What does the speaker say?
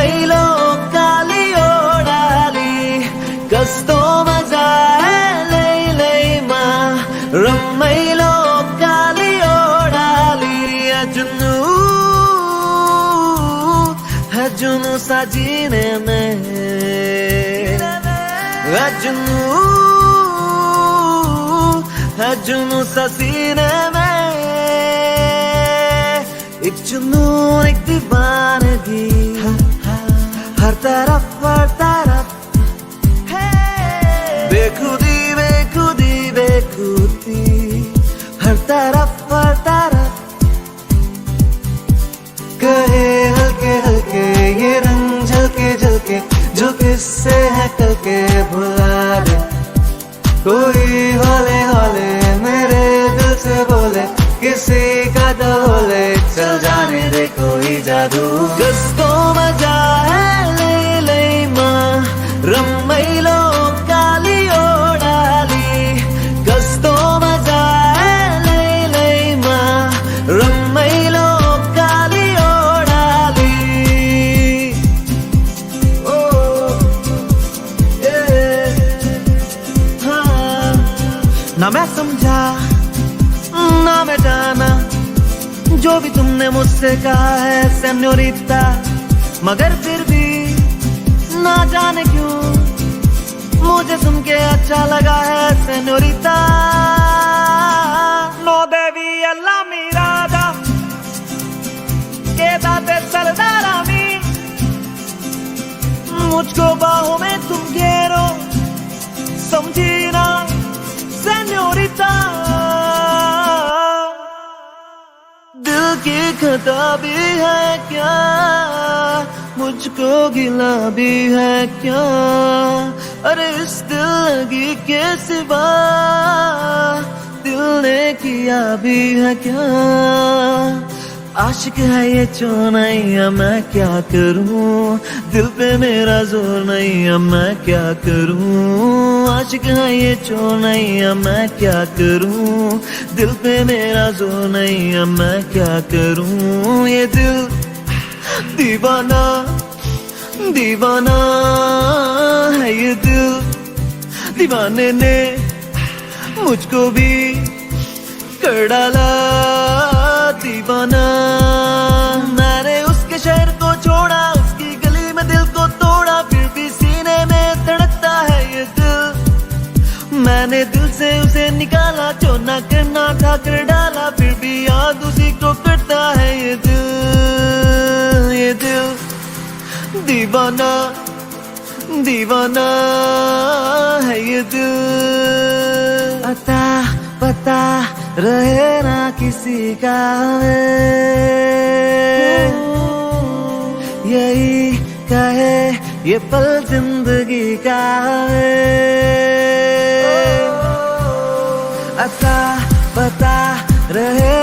रम्मैलो कालियोडाली कस्तो मजा लैलैमा रम्मैलो कालियोडाली जुनू साजीने में जुनू ससीने में एक जुनून एक दीवानगी हर तरफ बेखुदी बेखुदी बेखुदी हर तरफ कहे हल्के हल्के ये रंग झलके झलके जो किससे है कल के भुला दे कोई हौले हौले मेरे दिल से बोले किसी का डोले चल जाने दे कोई जादू किसको मजा है लैलैमा रम्मैलो कालियोडाली किसको मजा है लैलैमा रम्मैलो कालियोडाली ओ हाँ ना मैं समझा ना मैं जाना जो भी तुमने मुझसे कहा है सेन्योरिटा मगर फिर भी ना जाने क्यों मुझे सुन के अच्छा लगा है सेन्योरिटा नो देवी अल्लाह मीरादा के दाते सरदारा मी मुझको बाहों में तुम घेरो समझी ना सेन्योरिटा दिल की खता भी है क्या मुझको गिला भी है क्या अरे इस दिल लगी के सिवा दिल ने किया भी है क्या आशिक है ये चौनैया मैं क्या करूं दिल पे मेरा जोर नहीं अब मैं क्या करूं आशिक है ये चौनैया मैं क्या करूं दिल पे मेरा जोर नहीं अब मैं क्या करूं ये दिल दीवाना दीवाना है ये दिल दीवाने ने मुझको भी कर डाला दीवाना मैंने उसके शहर को छोड़ा उसकी गली में दिल को तोड़ा फिर भी सीने में धड़कता है ये दिल मैंने दिल से उसे निकाला जो ना करना था कर डाला फिर भी याद उसी को करता है ये दिल दीवाना दीवाना है ये दिल अता पता रहे ना किसी का यही कहे ये पल जिंदगी का अता पता रहे